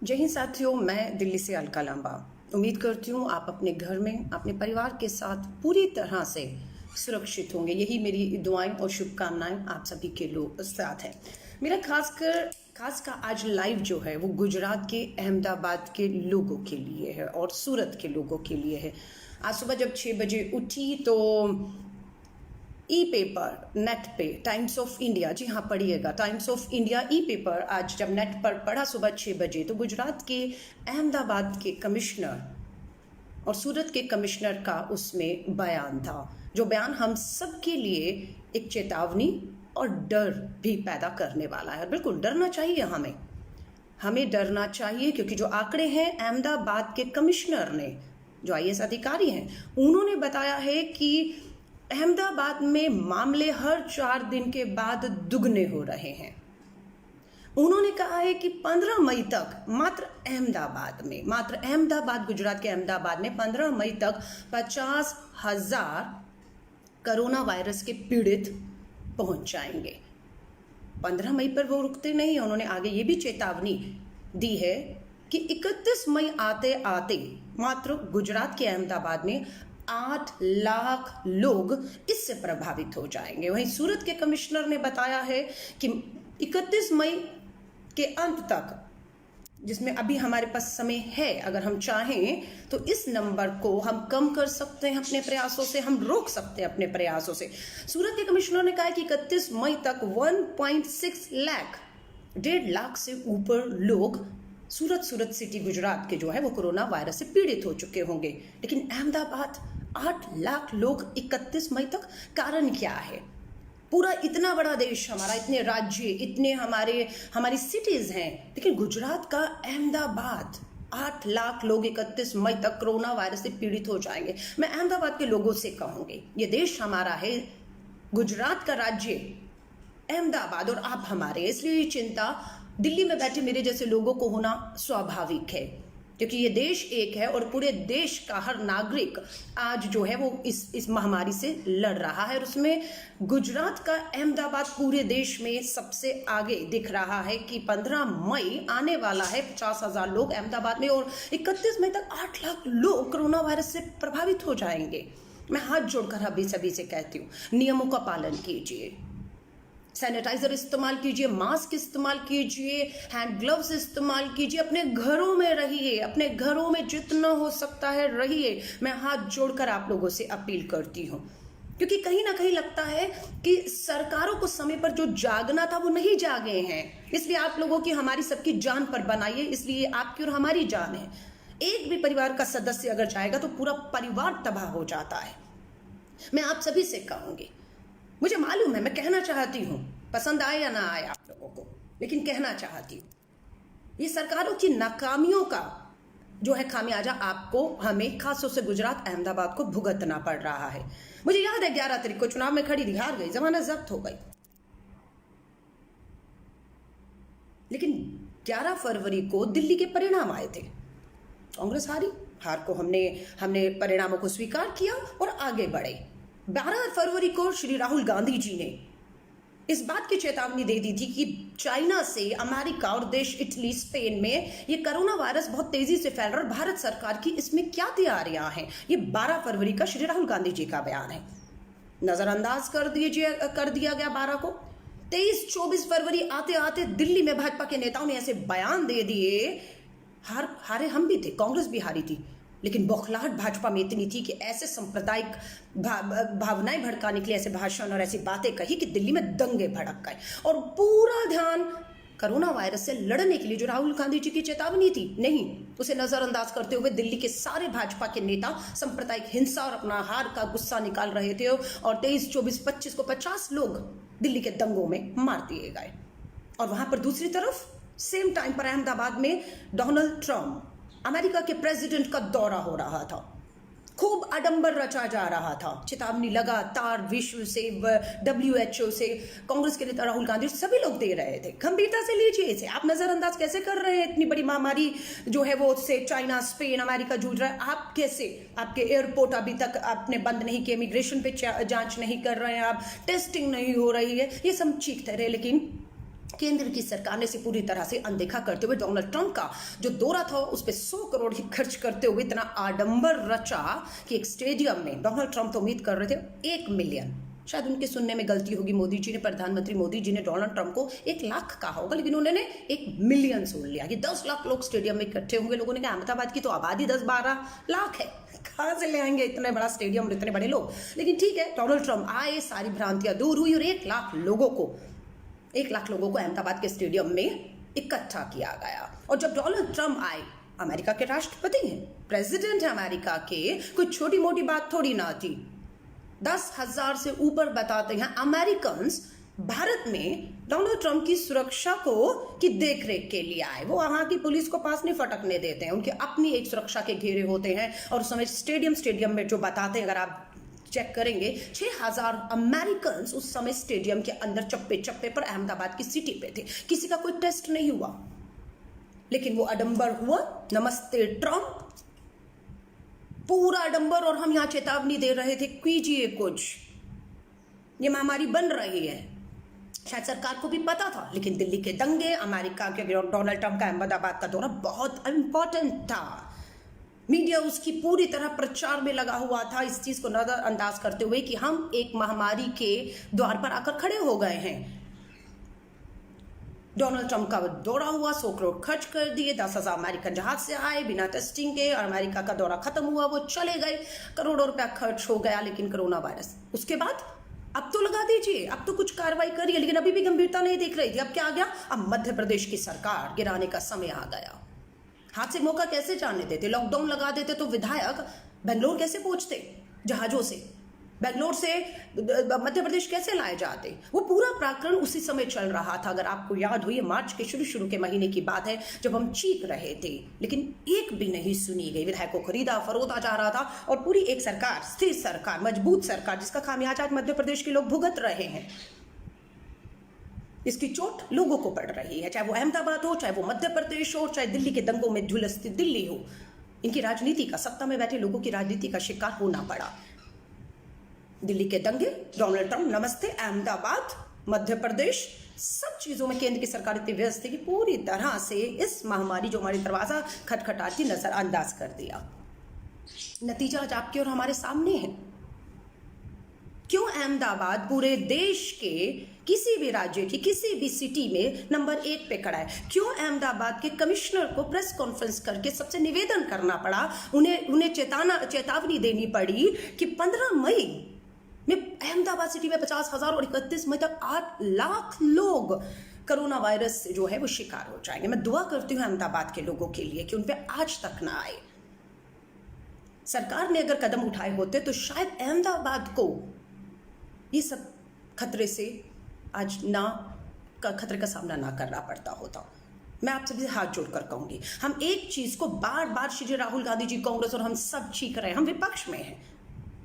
जय हिंद साथियों, मैं दिल्ली से अलका लांबा। उम्मीद करती हूँ आप अपने घर में अपने परिवार के साथ पूरी तरह से सुरक्षित होंगे। यही मेरी दुआएं और शुभकामनाएं आप सभी के लोग साथ हैं। मेरा खास का आज लाइव जो है वो गुजरात के अहमदाबाद के लोगों के लिए है और सूरत के लोगों के लिए है। आज सुबह जब 6 बजे उठी तो ई पेपर नेट पे टाइम्स ऑफ इंडिया, जी हाँ पढ़िएगा, times of India E paper आज जब नेट पर पढ़ा सुबह 6 बजे तो गुजरात के अहमदाबाद के कमिश्नर और सूरत के कमिश्नर का उसमें बयान था, जो बयान हम सब के लिए एक चेतावनी और डर भी पैदा करने वाला है। बिल्कुल डरना चाहिए, हमें डरना चाहिए, क्योंकि जो आंकड़े हैं अहमदाबाद के कमिश्नर ने, जो आईएएस अधिकारी हैं, उन्होंने बताया है कि अहमदाबाद में मामले हर 4 दिन के बाद दुगने हो रहे हैं। उन्होंने कहा है कि 15 मई तक मात्र अहमदाबाद गुजरात के अहमदाबाद में 15 मई तक 50,000 कोरोना वायरस के पीड़ित पहुंच जाएंगे। 15 मई पर वो रुकते नहीं। उन्होंने आगे ये भी चेतावनी दी है कि 31 मई आते आते मात्र गुजरात के अहमदाबाद में 8 लाख लोग इससे प्रभावित हो जाएंगे। वहीं सूरत के कमिश्नर ने बताया है कि 31 मई के अंत तक, जिसमें अभी हमारे पास समय है, अगर हम चाहें तो इस नंबर को हम कम कर सकते हैं अपने प्रयासों से, हम रोक सकते हैं अपने प्रयासों से। सूरत के कमिश्नर ने कहा कि 31 मई तक 1.6 लाख, 1.5 लाख से ऊपर लोग सूरत सिटी गुजरात के जो है वो कोरोना वायरस से पीड़ित हो चुके होंगे। लेकिन अहमदाबाद 8 लाख लोग 31 मई तक, कारण क्या है? पूरा इतना बड़ा देश हमारा, इतने राज्य, इतने हमारी सिटीज हैं, लेकिन गुजरात का अहमदाबाद 8 लाख लोग 31 मई तक कोरोना वायरस से पीड़ित हो जाएंगे। मैं अहमदाबाद के लोगों से कहूंगी, ये देश हमारा है, गुजरात का राज्य अहमदाबाद और आप हमारे, इसलिए ये चिंता दिल्ली में बैठे मेरे जैसे लोगों को होना स्वाभाविक है, क्योंकि ये देश एक है और पूरे देश का हर नागरिक आज जो है वो इस महामारी से लड़ रहा है। और उसमें गुजरात का अहमदाबाद पूरे देश में सबसे आगे दिख रहा है कि 15 मई आने वाला है, 50,000 लोग अहमदाबाद में, और 31 मई तक 8 लाख लोग कोरोना वायरस से प्रभावित हो जाएंगे। मैं हाथ जोड़कर अभी सभी से कहती हूँ, नियमों का पालन कीजिए, सैनिटाइजर इस्तेमाल कीजिए, मास्क इस्तेमाल कीजिए, हैंड ग्लव्स इस्तेमाल कीजिए, अपने घरों में रहिए, अपने घरों में जितना हो सकता है रहिए। मैं हाथ जोड़कर आप लोगों से अपील करती हूँ, क्योंकि कहीं ना कहीं लगता है कि सरकारों को समय पर जो जागना था वो नहीं जागे हैं, इसलिए आप लोगों की, हमारी सबकी जान पर बनाइए, इसलिए आपकी और हमारी जान है। एक भी परिवार का सदस्य अगर जाएगा तो पूरा परिवार तबाह हो जाता है। मैं आप सभी से कहूंगी, मुझे मालूम है, मैं कहना चाहती हूँ, पसंद आए या ना आए आप लोगों को, लेकिन कहना चाहती हूँ, ये सरकारों की नाकामियों का जो है खामियाजा आपको, हमें खासतौर से गुजरात अहमदाबाद को भुगतना पड़ रहा है। मुझे याद है 11 तारीख को चुनाव में खड़ी थी, हार गई, जमानत जब्त हो गई, लेकिन 11 फरवरी को दिल्ली के परिणाम आए थे, कांग्रेस हारी, हार को हमने परिणामों को स्वीकार किया और आगे बढ़े। 12 फरवरी को श्री राहुल गांधी जी ने इस बात की चेतावनी दे दी थी कि चाइना से, अमेरिका और देश इटली, स्पेन में ये कोरोना वायरस बहुत तेजी से फैल रहा है और भारत सरकार की इसमें क्या तैयारियां हैं। ये 12 फरवरी का श्री राहुल गांधी जी का बयान है, नजरअंदाज कर दिया गया 12 को। 23-24 फरवरी आते आते दिल्ली में भाजपा के नेताओं ने ऐसे बयान दे दिए, हारे हम भी थे, कांग्रेस भी हारी थी, लेकिन बौखलाहट भाजपा में इतनी थी कि ऐसे सांप्रदायिक भावनाएं भड़काने के लिए ऐसे भाषण और ऐसी बातें कही कि दिल्ली में दंगे भड़क गए, और पूरा ध्यान कोरोना वायरस से लड़ने के लिए जो राहुल गांधी जी की चेतावनी थी, नहीं, उसे नजरअंदाज करते हुए दिल्ली के सारे भाजपा के नेता सांप्रदायिक हिंसा और अपना हार का गुस्सा निकाल रहे थे, और 23, 24, 25 को 50 लोग दिल्ली के दंगों में मार दिए गए। और वहां पर दूसरी तरफ सेम टाइम पर अहमदाबाद में डोनाल्ड ट्रंप, अमेरिका के प्रेसिडेंट का दौरा हो रहा था, खूब आडंबर रचा जा रहा था, चेतावनी लगातार विश्व से, WHO से, कांग्रेस के नेता राहुल गांधी, सभी लोग दे रहे थे। गंभीरता से लीजिए इसे, आप नजरअंदाज कैसे कर रहे हैं? इतनी बड़ी महामारी जो है वो से चाइना, स्पेन, अमेरिका जूझ रहा है, आप कैसे, आपके एयरपोर्ट अभी तक आपने बंद नहीं किए, इमिग्रेशन पे जांच नहीं कर रहे हैं आप, टेस्टिंग नहीं हो रही है, ये सब चीखते रहे, लेकिन केंद्र की सरकार ने इसे पूरी तरह से अनदेखा करते हुए डोनाल्ड ट्रंप का जो दौरा था उस पर 100 करोड़ ही खर्च करते हुए इतना आडंबर रचा कि एक स्टेडियम में डोनाल्ड ट्रंप तो उम्मीद कर रहे थे 1 मिलियन, शायद उनके सुनने में गलती होगी, मोदी जी ने, प्रधानमंत्री मोदी जी ने डोनाल्ड ट्रंप को 1 लाख कहा होगा, लेकिन उन्होंने 1 मिलियन सुन लिया कि 10 लाख लोग स्टेडियम में इकट्ठे होंगे। लोगों ने कहा अहमदाबाद की तो आबादी 10-12 लाख है, कहाँ से ले आएंगे इतने बड़ा स्टेडियम और इतने बड़े लोग। लेकिन ठीक है, डोनाल्ड ट्रंप आए, सारी भ्रांतियां दूर हुई और 1 लाख लोगों को अहमदाबाद के स्टेडियम में इकट्ठा किया गया। और जब डोनाल्ड ट्रंप आए, अमेरिका के राष्ट्रपति हैं, प्रेसिडेंट है अमेरिका के, कोई छोटी मोटी बात थोड़ी ना थी। 10,000 से ऊपर बताते हैं अमेरिकन्स भारत में डोनाल्ड ट्रंप की सुरक्षा की देखरेख के लिए आए। वो वहां की पुलिस को पास नहीं फटकने देते हैं, उनके अपनी एक सुरक्षा के घेरे होते हैं। और उस समय स्टेडियम में जो बताते हैं, अगर आप चेक करेंगे, 6,000 अमेरिकन्स उस समय स्टेडियम के अंदर चप्पे चप्पे पर अहमदाबाद की सिटी पे थे। किसी का कोई टेस्ट नहीं हुआ, लेकिन वो आडंबर हुआ। नमस्ते ट्रंप, पूरा आडंबर। और हम यहां चेतावनी दे रहे थे, कीजिए कुछ, ये महामारी बन रही है। शायद सरकार को भी पता था, लेकिन दिल्ली के दंगे, अमेरिका के डोनाल्ड ट्रंप का अहमदाबाद का दौरा बहुत इंपॉर्टेंट था। मीडिया उसकी पूरी तरह प्रचार में लगा हुआ था, इस चीज को नजरअंदाज करते हुए कि हम एक महामारी के द्वार पर आकर खड़े हो गए हैं। डोनाल्ड ट्रंप का दौरा हुआ, 100 करोड़ खर्च कर दिए, 10,000 अमेरिकन जहाज से आए बिना टेस्टिंग के, और अमेरिका का दौरा खत्म हुआ, वो चले गए, करोड़ों रुपया खर्च हो गया। लेकिन कोरोना वायरस, उसके बाद अब तो लगा दीजिए, अब तो कुछ कार्रवाई करिए, लेकिन अभी भी गंभीरता नहीं दिख रही थी। अब क्या आ गया? अब मध्य प्रदेश की सरकार गिराने का समय आ गया। हाथ से मौका कैसे जाने देते? लॉकडाउन लगा देते तो विधायक बेंगलोर कैसे पहुंचते? जहाजों से बेंगलोर से मध्य प्रदेश कैसे लाए जाते? वो पूरा प्रकरण उसी समय चल रहा था। अगर आपको याद हो, ये मार्च के शुरू के महीने की बात है, जब हम चीख रहे थे, लेकिन एक भी नहीं सुनी गई। विधायक को खरीदा फरोदा जा रहा था, और पूरी एक सरकार, स्थिर सरकार, मजबूत सरकार, जिसका खामियाजा आज मध्य प्रदेश के लोग भुगत रहे हैं। इसकी चोट लोगों को पड़ रही है, चाहे वो अहमदाबाद हो, चाहे वो मध्य प्रदेश हो, चाहे दिल्ली के दंगों में झुलसती दिल्ली हो। इनकी राजनीति का, सत्ता में बैठे लोगों की राजनीति का शिकार होना पड़ा। दिल्ली के दंगे, डोनाल्ड ट्रंप, नमस्ते अहमदाबाद, मध्य प्रदेश, सब चीजों में केंद्र की सरकार इतनी व्यस्त थी कि पूरी तरह से इस महामारी जो हमारी दरवाजा खटखटाती नजरअंदाज कर दिया। नतीजा आज आपके और हमारे सामने है। क्यों अहमदाबाद पूरे देश के किसी भी राज्य की किसी भी सिटी में नंबर 1 पे खड़ा है? क्यों अहमदाबाद के कमिश्नर को प्रेस कॉन्फ्रेंस करके सबसे निवेदन करना पड़ा, उन्हें चेतावनी देनी पड़ी कि 15 मई में अहमदाबाद सिटी में 50,000 और 31 मई तक 8 लाख लोग कोरोना वायरस से जो है वो शिकार हो जाएंगे। मैं दुआ करती हूँ अहमदाबाद के लोगों के लिए कि उन पे आज तक ना आए। सरकार ने अगर कदम उठाए होते तो शायद अहमदाबाद को ये सब खतरे से आज खतरे का सामना ना करना पड़ता होता। मैं आप सभी से हाथ जोड़कर कहूंगी, हम एक चीज को बार बार श्री राहुल गांधी जी, कांग्रेस और हम सब चीख रहे हैं। हम विपक्ष में हैं,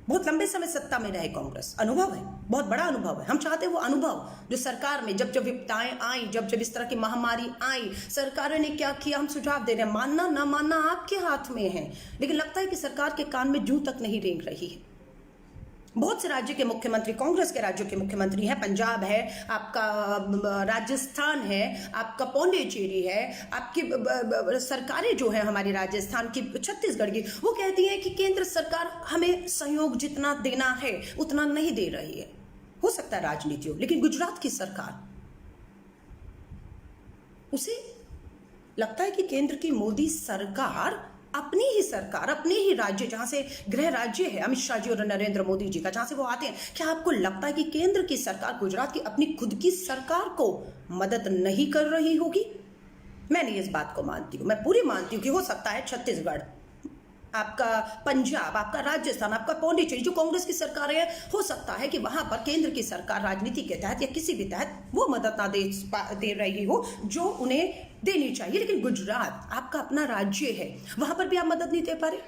बहुत लंबे समय सत्ता में रहे कांग्रेस, अनुभव है, बहुत बड़ा अनुभव है। हम चाहते हैं वो अनुभव जो सरकार में जब विपदाएं आई, जब इस तरह की महामारी आई, सरकार ने क्या किया, हम सुझाव दे रहे हैं। मानना ना मानना आपके हाथ में है, लेकिन लगता है कि सरकार के कान में जूं तक नहीं रेंग रही है। बहुत से राज्य के मुख्यमंत्री, कांग्रेस के राज्यों के मुख्यमंत्री हैं, पंजाब है, आपका राजस्थान है, आपका पौंडीचेरी है, आपकी सरकारें जो है हमारी राजस्थान की, छत्तीसगढ़ की, वो कहती हैं कि केंद्र सरकार हमें सहयोग जितना देना है उतना नहीं दे रही है। हो सकता है राजनीति हो, लेकिन गुजरात की सरकार, उसे लगता है कि केंद्र की मोदी सरकार, अपनी ही सरकार, अपने ही राज्य, जहां से गृह राज्य है अमित शाह जी और नरेंद्र मोदी जी का, जहां से वो आते हैं, क्या आपको लगता है कि केंद्र की सरकार गुजरात की अपनी खुद की सरकार को मदद नहीं कर रही होगी? मैं नहीं इस बात को मानती हूं। मैं पूरी मानती हूं कि हो सकता है छत्तीसगढ़, आपका पंजाब, आपका राजस्थान, आपका पौंडीचेरी, जो कांग्रेस की सरकार है, हो सकता है कि वहां पर केंद्र की सरकार राजनीति के तहत या किसी भी तहत वो मदद ना दे रही हो जो उन्हें देनी चाहिए। लेकिन गुजरात आपका अपना राज्य है, वहां पर भी आप मदद नहीं दे पा रहे,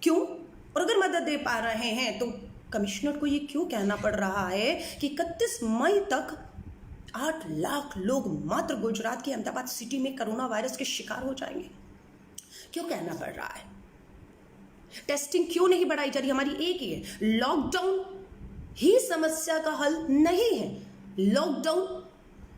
क्यों? और अगर मदद दे पा रहे हैं तो कमिश्नर को ये क्यों कहना पड़ रहा है कि 31 मई तक 8 लाख लोग मात्र गुजरात की अहमदाबाद सिटी में कोरोना वायरस के शिकार हो जाएंगे? क्यों कहना पड़ रहा है? टेस्टिंग क्यों नहीं बढ़ाई जा रही? हमारी एक ही है, लॉकडाउन ही समस्या का हल नहीं है। लॉकडाउन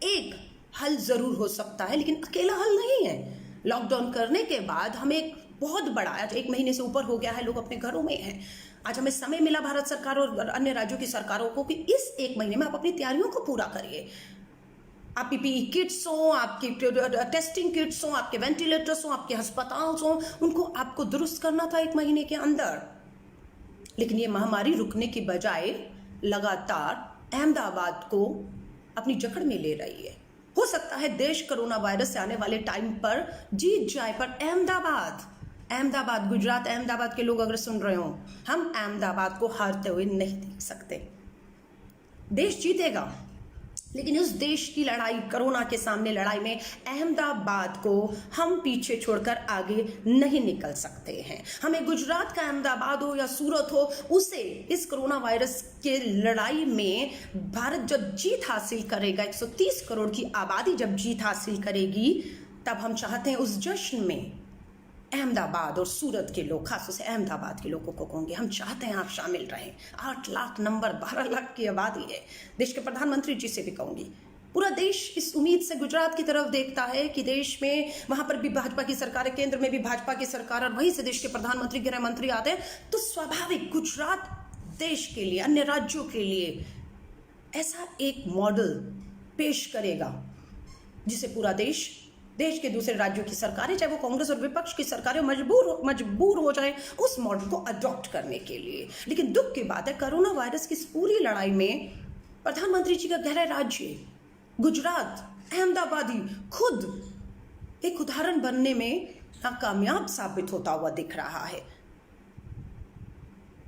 एक हल जरूर हो सकता है, लेकिन अकेला हल नहीं है। लॉकडाउन करने के बाद हमें एक बहुत बड़ा, आज 1 महीने से ऊपर हो गया है, लोग अपने घरों में हैं। आज हमें समय मिला भारत सरकार और अन्य राज्यों की सरकारों को कि इस 1 महीने में आप अपनी तैयारियों को पूरा करिए। आप पीपीई किट्स हो, आपकी टेस्टिंग किट्स हो, आपके वेंटिलेटर्स हो, आपके अस्पताल हो, उनको आपको दुरुस्त करना था 1 महीने के अंदर। लेकिन ये महामारी रुकने की बजाय लगातार अहमदाबाद को अपनी जकड़ में ले रही है। हो सकता है देश कोरोना वायरस से आने वाले टाइम पर जीत जाए, पर अहमदाबाद गुजरात, अहमदाबाद के लोग अगर सुन रहे हो, हम अहमदाबाद को हारते हुए नहीं देख सकते। देश जीतेगा, लेकिन उस देश की लड़ाई, कोरोना के सामने लड़ाई में अहमदाबाद को हम पीछे छोड़कर आगे नहीं निकल सकते हैं। हमें गुजरात का अहमदाबाद हो या सूरत हो, उसे इस कोरोना वायरस के लड़ाई में भारत जब जीत हासिल करेगा, 130 करोड़ की आबादी जब जीत हासिल करेगी, तब हम चाहते हैं उस जश्न में अहमदाबाद और सूरत के लोग, खासतौर से अहमदाबाद के लोगों को कहूँगे, हम चाहते हैं आप शामिल रहें। 8 लाख नंबर, 12 लाख की आबादी है। देश के प्रधानमंत्री जी से भी कहूँगी, पूरा देश इस उम्मीद से गुजरात की तरफ देखता है कि देश में, वहाँ पर भी भाजपा की सरकार है, केंद्र में भी भाजपा की सरकार, और वहीं से देश के प्रधानमंत्री, गृह मंत्री आते हैं, तो स्वाभाविक गुजरात देश के लिए, अन्य राज्यों के लिए ऐसा एक मॉडल पेश करेगा जिसे पूरा देश के दूसरे राज्यों की सरकारें, चाहे वो कांग्रेस और विपक्ष की सरकारें, मजबूर हो जाए उस मॉडल को अडॉप्ट करने के लिए। लेकिन दुख की बात है, कोरोना वायरस की इस पूरी लड़ाई में प्रधानमंत्री जी का गहरा राज्य गुजरात, अहमदाबादी खुद एक उदाहरण बनने में नाकामयाब साबित होता हुआ दिख रहा है,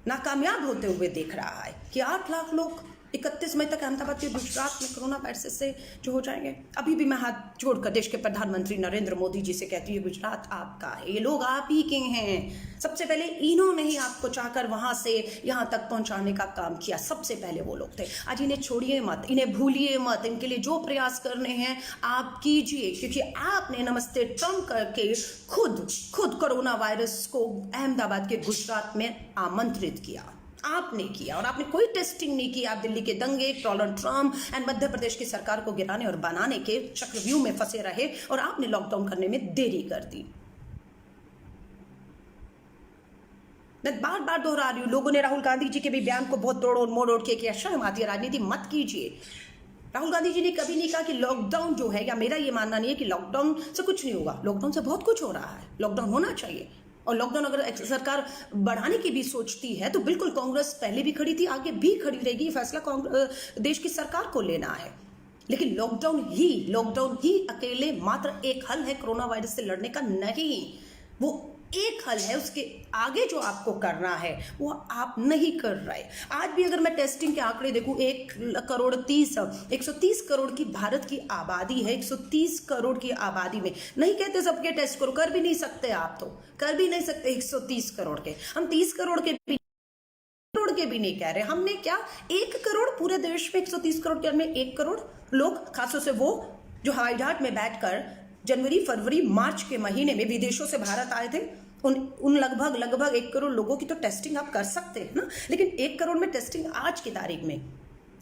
नाकामयाब होते हुए दिख रहा है कि 8 लाख लोग 31 मई तक अहमदाबाद के गुजरात में कोरोना वायरस से जो हो जाएंगे। अभी भी मैं हाथ जोड़कर देश के प्रधानमंत्री नरेंद्र मोदी जी से कहती हूँ, गुजरात आपका है, ये लोग आप ही के हैं। सबसे पहले इन्होंने ही आपको चाहकर वहां से यहाँ तक पहुंचाने का काम किया, सबसे पहले वो लोग थे। आज इन्हें छोड़िए मत, इन्हें भूलिए मत, इनके लिए जो प्रयास करने हैं आप कीजिए, क्योंकि आपने नमस्ते ट्रम्प करके खुद कोरोना वायरस को अहमदाबाद के गुजरात में आमंत्रित किया, आपने किया। और आपने कोई टेस्टिंग नहीं की। आप दिल्ली के दंगे, Donald Trump and Madhya Pradesh की सरकार को गिराने और बनाने के चक्रव्यूह में फंसे रहे, और आपने लॉकडाउन करने में देरी कर दी। मैं बार बार दोहरा रही हूं, लोगों ने राहुल गांधी जी के भी बयान को बहुत तोड़ मोड़ के किया, शर्म आती है, राजनीति मत कीजिए। राहुल गांधी जी ने कभी नहीं कहा कि लॉकडाउन जो है, या मेरा ये मानना नहीं है कि लॉकडाउन से कुछ नहीं होगा, लॉकडाउन से बहुत कुछ हो रहा है, लॉकडाउन होना चाहिए। और लॉकडाउन अगर सरकार बढ़ाने की भी सोचती है तो बिल्कुल कांग्रेस पहले भी खड़ी थी, आगे भी खड़ी रहेगी, फैसला देश की सरकार को लेना है। लेकिन लॉकडाउन ही अकेले मात्र एक हल है कोरोना वायरस से लड़ने का नहीं, वो एक हल है, उसके आगे जो आपको करना है वो आप नहीं कर रहे। आज भी अगर मैं टेस्टिंग के आंकड़े देखूं, 130 करोड़ की भारत की आबादी है, 130 करोड़ की आबादी में नहीं कहते सबके टेस्ट करो, कर भी नहीं सकते, आप तो कर भी नहीं सकते 130 करोड़ के। हम 30 करोड़ के भी नहीं कह रहे, हमने क्या 1 करोड़ पूरे देश में, 130 करोड़ के में 1 करोड़ लोग, खासतौर से वो जो हवाई जहाज में बैठकर जनवरी, फरवरी, मार्च के महीने में विदेशों से भारत आए थे, उन लगभग 1 करोड़ लोगों की तो टेस्टिंग आप कर सकते हैं ना। लेकिन 1 करोड़ में टेस्टिंग आज की तारीख में,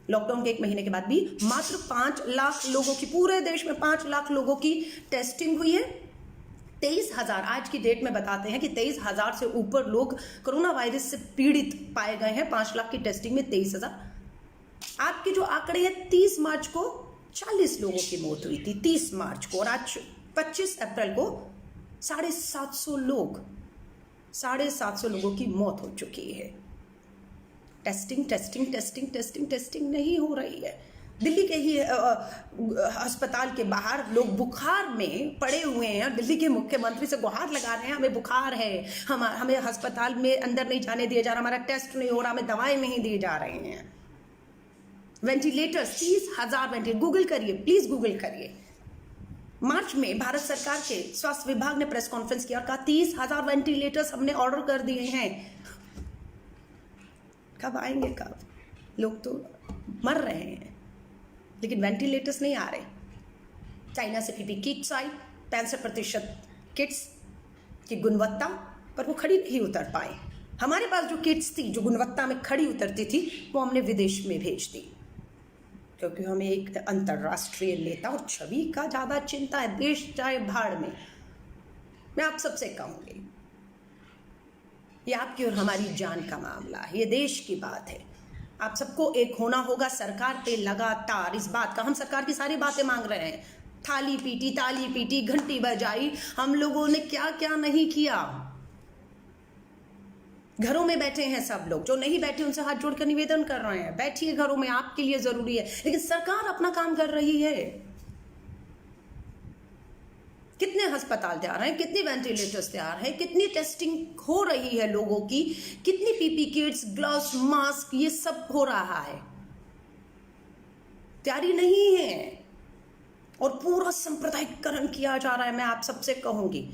लॉकडाउन के 1 महीने के बाद भी मात्र 5 लाख लोगों की, पूरे देश में 5 लाख लोगों की टेस्टिंग हुई है। 23,000 आज की डेट में बताते हैं कि 23,000 से ऊपर लोग कोरोना वायरस से पीड़ित पाए गए हैं। 5 लाख की टेस्टिंग में 23,000। आपके जो आंकड़े हैं, 30 मार्च को 40 लोगों की मौत हुई थी, 30 मार्च को, और आज 25 अप्रैल को 750 लोगों की मौत हो चुकी है। टेस्टिंग नहीं हो रही है। दिल्ली के ही अस्पताल के बाहर लोग बुखार में पड़े हुए हैं और दिल्ली के मुख्यमंत्री से गुहार लगा रहे हैं, हमें बुखार है, हमें अस्पताल में अंदर नहीं जाने दिया जा रहा, हमारा टेस्ट नहीं हो रहा, हमें दवाएं नहीं दी जा रही हैं। वेंटिलेटर्स, 30,000 वेंटिलेटर, गूगल करिए, प्लीज गूगल करिए। मार्च में भारत सरकार के स्वास्थ्य विभाग ने प्रेस कॉन्फ्रेंस किया और कहा 30,000 वेंटिलेटर्स हमने ऑर्डर कर दिए हैं। कब आएंगे, कब? लोग तो मर रहे हैं, लेकिन वेंटिलेटर्स नहीं आ रहे। चाइना से पीपी किट्स आई, 65% किट्स की गुणवत्ता पर वो खड़ी नहीं उतर पाए। हमारे पास जो किट्स थी, जो गुणवत्ता में खड़ी उतरती थी, वो हमने विदेश में भेज दी। क्योंकि हमें एक अंतर्राष्ट्रीय नेता और छवि का ज़्यादा चिंता है। देश चाहे भाड़ में। मैं आप सबसे कहूँगी, ये आपकी और हमारी जान का मामला है, ये देश की बात है। आप सबको एक होना होगा। सरकार पे लगातार इस बात का, हम सरकार की सारी बातें मांग रहे हैं, ताली पीटी, घंटी बजाई, हम लोगों ने क्या क्या नहीं किया। घरों में बैठे हैं सब लोग, जो नहीं बैठे उनसे हाथ जोड़कर निवेदन कर रहे हैं, बैठिए घरों में, आपके लिए जरूरी है। लेकिन सरकार अपना काम कर रही है। कितने अस्पताल तैयार हैं, कितनी वेंटिलेटर्स तैयार हैं, कितनी टेस्टिंग हो रही है लोगों की, कितनी पीपी किट्स, ग्लव्स, मास्क, ये सब हो रहा है। तैयारी नहीं है और पूरा सांप्रदायिकरण किया जा रहा है। मैं आप सबसे कहूंगी,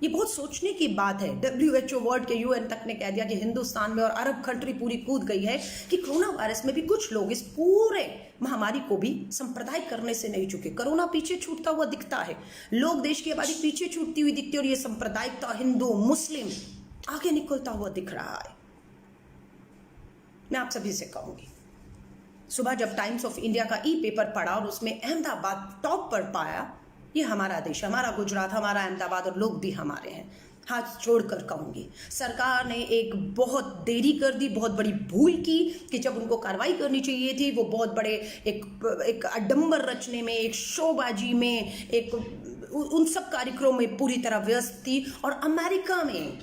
ये बहुत सोचने की बात है। WHO वर्ल्ड के UN तक ने कह दिया कि हिंदुस्तान में और अरब कंट्री पूरी कूद गई है कि कोरोना वायरस में भी कुछ लोग इस पूरे महामारी को भी सांप्रदायिक करने से नहीं चुके। कोरोना पीछे छूटता हुआ दिखता है, लोग, देश की आबादी पीछे छूटती हुई दिखती है, और ये सांप्रदायिकता, हिंदू मुस्लिम, आगे निकलता हुआ दिख रहा है। मैं आप सभी से कहूंगी, सुबह जब टाइम्स ऑफ इंडिया का पेपर पढ़ा और उसमें अहमदाबाद टॉप पर पाया, ये हमारा देश, हमारा गुजरात, हमारा अहमदाबाद, और लोग भी हमारे हैं। हाथ जोड़कर कहूंगी, सरकार ने एक बहुत देरी कर दी, बहुत बड़ी भूल की कि जब उनको कार्रवाई करनी चाहिए थी, वो बहुत बड़े एक आडंबर रचने में, एक शोबाजी में, एक उन सब कार्यक्रमों में पूरी तरह व्यस्त थी। और अमेरिका में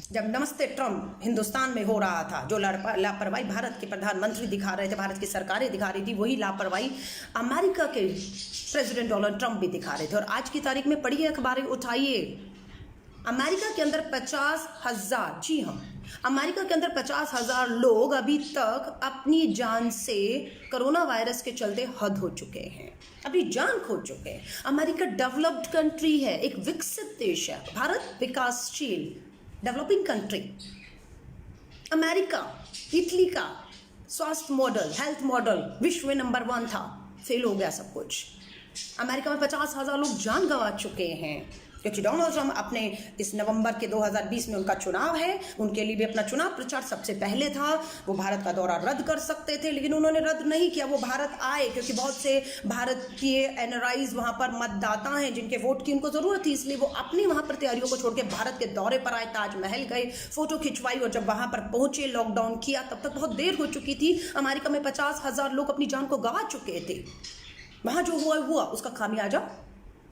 जब नमस्ते ट्रम्प हिंदुस्तान में हो रहा था, जो लापरवाही भारत के प्रधानमंत्री दिखा रहे थे, भारत की सरकारें दिखा रही थी, वही लापरवाही अमेरिका के प्रेसिडेंट डोनाल्ड ट्रम्प भी दिखा रहे थे। और आज की तारीख में पढ़िए, अखबारें उठाइए, अमेरिका के अंदर 50,000, जी हाँ, अमेरिका के अंदर 50,000 लोग अभी तक अपनी जान से कोरोना वायरस के चलते हद हो चुके हैं, अभी जान खो चुके हैं। अमेरिका डेवलप्ड कंट्री है, एक विकसित देश है, भारत विकासशील डेवलपिंग कंट्री। अमेरिका, इटली का स्वास्थ्य मॉडल, हेल्थ मॉडल विश्व में नंबर 1 था, फेल हो गया सब कुछ। अमेरिका में 50,000 लोग जान गंवा चुके हैं, क्योंकि डोनाल्ड ट्रम्प अपने इस नवंबर के 2020 में उनका चुनाव है, उनके लिए भी अपना चुनाव प्रचार सबसे पहले था। वो भारत का दौरा रद्द कर सकते थे, लेकिन उन्होंने रद्द नहीं किया, वो भारत आए, क्योंकि बहुत से भारत के एनआरआईज वहां पर मतदाता हैं जिनके वोट की उनको जरूरत थी, इसलिए वो अपनी वहां पर तैयारियों को छोड़ के भारत के दौरे पर आए, ताजमहल गए, फोटो खिंचवाई, और जब वहां पर पहुंचे, लॉकडाउन किया, तब तक बहुत देर हो चुकी थी। अमेरिका में 50,000 लोग अपनी जान को गंवा चुके थे। वहां जो हुआ उसका खामियाजा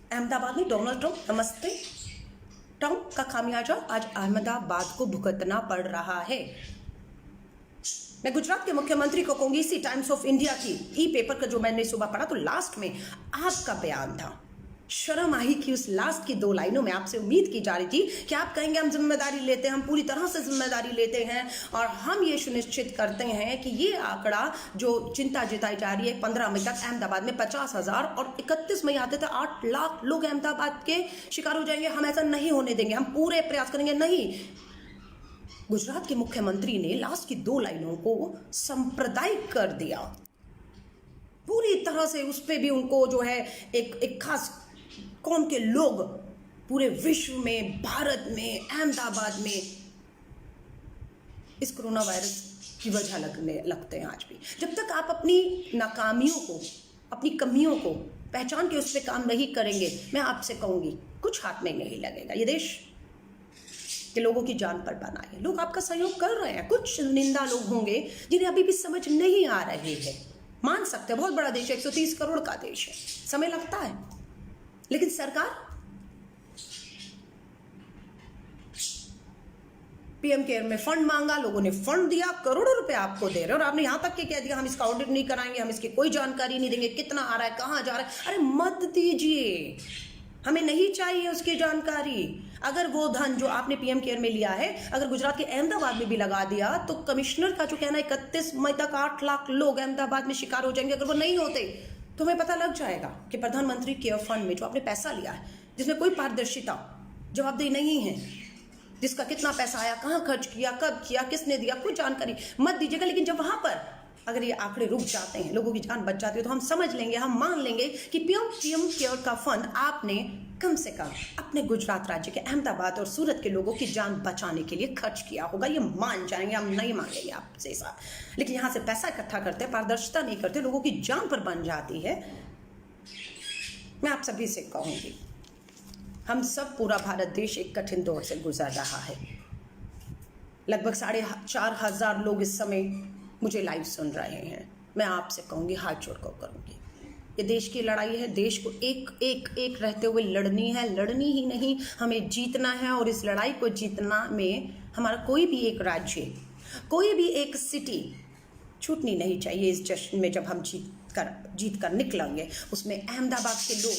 अहमदाबाद में डोनाल्ड ट्रम्प, नमस्ते ट्रम्प का खामियाजा आज अहमदाबाद को भुगतना पड़ रहा है। मैं गुजरात के मुख्यमंत्री को कहूंगी, इसी टाइम्स ऑफ इंडिया की पेपर का जो मैंने सुबह पढ़ा, तो लास्ट में आपका बयान था। शर्म आई कि उस लास्ट की 2 लाइनों में आपसे उम्मीद की जा रही थी कि आप कहेंगे हम जिम्मेदारी लेते हैं, हम पूरी तरह से जिम्मेदारी लेते हैं, और हम ये सुनिश्चित करते हैं कि ये आंकड़ा जो चिंता जताई जा रही है, 15 मई तक अहमदाबाद में 50,000 और 31 मई आते थे 8 लाख लोग अहमदाबाद के शिकार हो जाएंगे, हम ऐसा नहीं होने देंगे, हम पूरे प्रयास करेंगे। नहीं, गुजरात के मुख्यमंत्री ने लास्ट की 2 लाइनों को सांप्रदायिक कर दिया पूरी तरह से। उस पर भी उनको जो है एक खास कौम के लोग पूरे विश्व में, भारत में, अहमदाबाद में इस कोरोना वायरस की वजह लगते हैं आज भी। जब तक आप अपनी नाकामियों को, अपनी कमियों को पहचान के उस पर काम नहीं करेंगे, मैं आपसे कहूंगी कुछ हाथ में नहीं लगेगा। ये देश के लोगों की जान पर बना है, लोग आपका सहयोग कर रहे हैं। कुछ निंदा लोग होंगे जिन्हें अभी भी समझ नहीं आ रही है, मान सकते हैं, बहुत बड़ा देश है, 130 करोड़ का देश है, समय लगता है, लेकिन सरकार पीएम केयर में फंड मांगा, लोगों ने फंड दिया, करोड़ों रुपए आपको दे रहे हैं, और आपने यहां तक के कह दिया हम इसका ऑडिट नहीं कराएंगे, हम इसकी कोई जानकारी नहीं देंगे, कितना आ रहा है, कहां जा रहा है। अरे मत दीजिए, हमें नहीं चाहिए उसकी जानकारी। अगर वो धन जो आपने पीएम केयर में लिया है, अगर गुजरात के अहमदाबाद में भी लगा दिया, तो कमिश्नर का जो कहना है 31 मई तक 8 लाख लोग अहमदाबाद में शिकार हो जाएंगे। अगर वो नहीं होते तो हमें पता लग जाएगा कि प्रधानमंत्री केयर फंड में जो आपने पैसा लिया है, जिसमें कोई पारदर्शिता, जवाबदेही नहीं है, जिसका कितना पैसा आया, कहाँ खर्च किया, कब किया, किसने दिया, कोई जानकारी मत दीजिएगा। लेकिन जब वहां पर अगर ये आंकड़े रुक जाते हैं, लोगों की जान बच जाती है, तो हम समझ लेंगे, हम मान लेंगे कि पीएम केयर का फंड आपने कम से कम अपने गुजरात राज्य के अहमदाबाद और सूरत के लोगों की जान बचाने के लिए खर्च किया होगा। ये मान जाएंगे, हम नहीं मांगेंगे आपसे ऐसा, लेकिन यहाँ से पैसा इकट्ठा करते हैं, पारदर्शिता नहीं करते, लोगों की जान पर बन जाती है। मैं आप सभी से कहूँगी, हम सब, पूरा भारत देश एक कठिन दौर से गुजर रहा है। लगभग 4,500 लोग इस समय मुझे लाइव सुन रहे हैं। मैं आपसे कहूँगी, हाथ जोड़कर करूँगी, ये देश की लड़ाई है। देश को एक रहते हुए लड़नी है, लड़नी ही नहीं, हमें जीतना है। और इस लड़ाई को जीतना में हमारा कोई भी एक राज्य, कोई भी एक सिटी छूटनी नहीं चाहिए। इस जश्न में जब हम जीत कर निकलेंगे, उसमें अहमदाबाद के लोग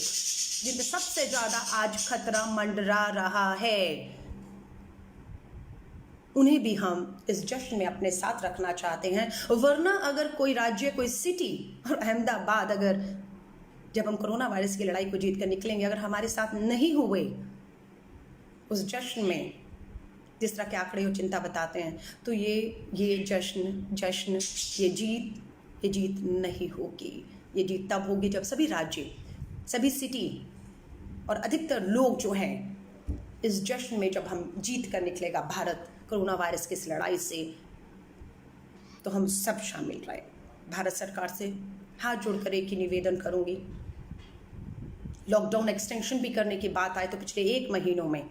जिनपे सबसे ज़्यादा आज खतरा मंडरा रहा है, उन्हें भी हम इस जश्न में अपने साथ रखना चाहते हैं। वरना अगर कोई राज्य, कोई सिटी और अहमदाबाद, अगर जब हम कोरोना वायरस की लड़ाई को जीत कर निकलेंगे, अगर हमारे साथ नहीं हुए उस जश्न में, जिस तरह के आंकड़े और चिंता बताते हैं, तो ये जश्न ये जीत नहीं होगी। ये जीत तब होगी जब सभी राज्य, सभी सिटी और अधिकतर लोग जो हैं, इस जश्न में जब हम जीत कर निकलेगा भारत कोरोना वायरस की इस लड़ाई से, तो हम सब शामिल रहे। भारत सरकार से हाथ जोड़कर एक ही निवेदन करूंगी, लॉकडाउन एक्सटेंशन भी करने की बात आए तो पिछले 1 महीनों में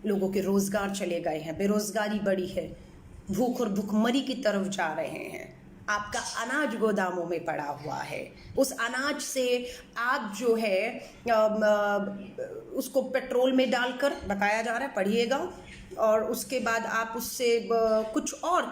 लोगों के रोजगार चले गए हैं, बेरोजगारी बढ़ी है, भूख और भुखमरी की तरफ जा रहे हैं। आपका अनाज गोदामों में पड़ा हुआ है, उस अनाज से आप जो है उसको पेट्रोल में डालकर, बताया जा रहा है, पढ़िएगा, और उसके बाद आप उससे कुछ और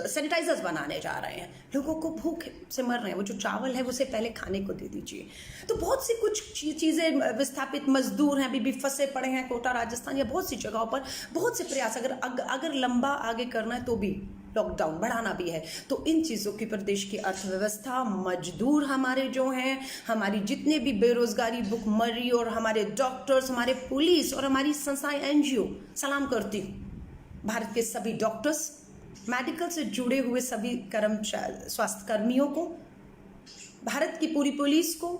सैनिटाइजर्स बनाने जा रहे हैं। लोगों को भूख से मर रहे हैं, वो जो चावल है उसे पहले खाने को दे दीजिए। तो बहुत सी कुछ चीज़ें, विस्थापित मजदूर हैं, अभी भी फंसे पड़े हैं कोटा, राजस्थान या बहुत सी जगहों पर। बहुत से प्रयास अगर लंबा आगे करना है तो भी लॉकडाउन बढ़ाना भी है, तो इन चीज़ों की प्रदेश की अर्थव्यवस्था, मजदूर हमारे जो हैं, हमारी जितने भी बेरोजगारी, भुखमरी, और हमारे डॉक्टर्स, हमारे पुलिस और हमारी संस्थाएं, NGO, सलाम करती हूँ। भारत के सभी डॉक्टर्स, मेडिकल से जुड़े हुए सभी कर्मचारी, स्वास्थ्य कर्मियों को, भारत की पूरी पुलिस को,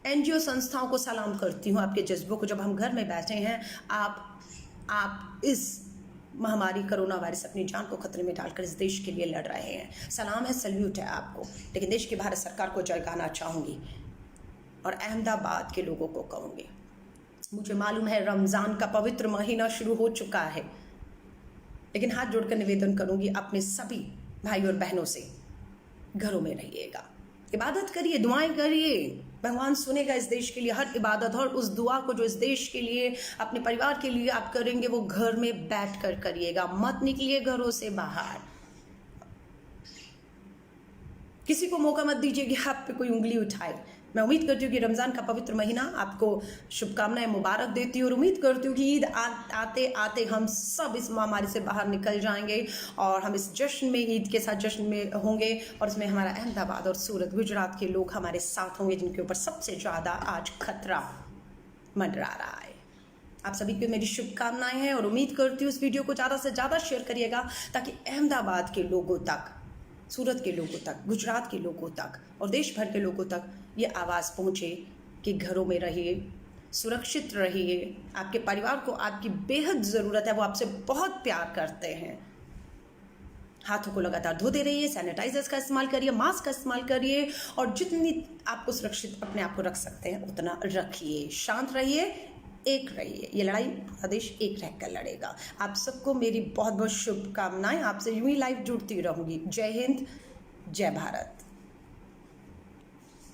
NGO संस्थाओं को सलाम करती हूँ। आपके जज्बों को, जब हम घर में बैठे हैं, आप इस महामारी कोरोना वायरस, अपनी जान को खतरे में डालकर इस देश के लिए लड़ रहे हैं। सलाम है, सल्यूट है आपको। लेकिन देश की भारत सरकार को जगाना चाहूँगी और अहमदाबाद के लोगों को कहूँगी, मुझे मालूम है रमज़ान का पवित्र महीना शुरू हो चुका है, लेकिन हाथ जोड़कर निवेदन करूँगी, अपने सभी भाई और बहनों से घरों में रहिएगा, इबादत करिए, दुआएं करिए। भगवान सुनेगा इस देश के लिए हर इबादत, और उस दुआ को जो इस देश के लिए, अपने परिवार के लिए आप करेंगे, वो घर में बैठ कर करिएगा, मत निकलिए घरों से बाहर। किसी को मौका मत दीजिए कि आप पे कोई उंगली उठाए। मैं उम्मीद करती हूँ कि रमज़ान का पवित्र महीना आपको शुभकामनाएं, मुबारक देती हूँ, और उम्मीद करती हूँ कि ईद आते आते हम सब इस महामारी से बाहर निकल जाएंगे, और हम इस जश्न में, ईद के साथ जश्न में होंगे, और इसमें हमारा अहमदाबाद और सूरत, गुजरात के लोग हमारे साथ होंगे, जिनके ऊपर सबसे ज़्यादा आज खतरा मंडरा रहा है। आप सभी को मेरी शुभकामनाएं हैं, और उम्मीद करती हूँ इस वीडियो को ज़्यादा से ज़्यादा शेयर करिएगा, ताकि अहमदाबाद के लोगों तक, सूरत के लोगों तक, गुजरात के लोगों तक और देश भर के लोगों तक ये आवाज़ पहुँचे कि घरों में रहिए, सुरक्षित रहिए। आपके परिवार को आपकी बेहद ज़रूरत है, वो आपसे बहुत प्यार करते हैं। हाथों को लगातार धोते रहिए, सैनिटाइजर्स का इस्तेमाल करिए, मास्क का इस्तेमाल करिए, और जितनी आपको सुरक्षित अपने आप को रख सकते हैं उतना रखिए। शांत रहिए, एक रहिए, ये लड़ाई पूरा देश एक रहकर लड़ेगा। आप सबको मेरी बहुत बहुत शुभकामनाएं। आपसे यूं ही लाइव जुड़ती रहूंगी। जय हिंद, जय भारत।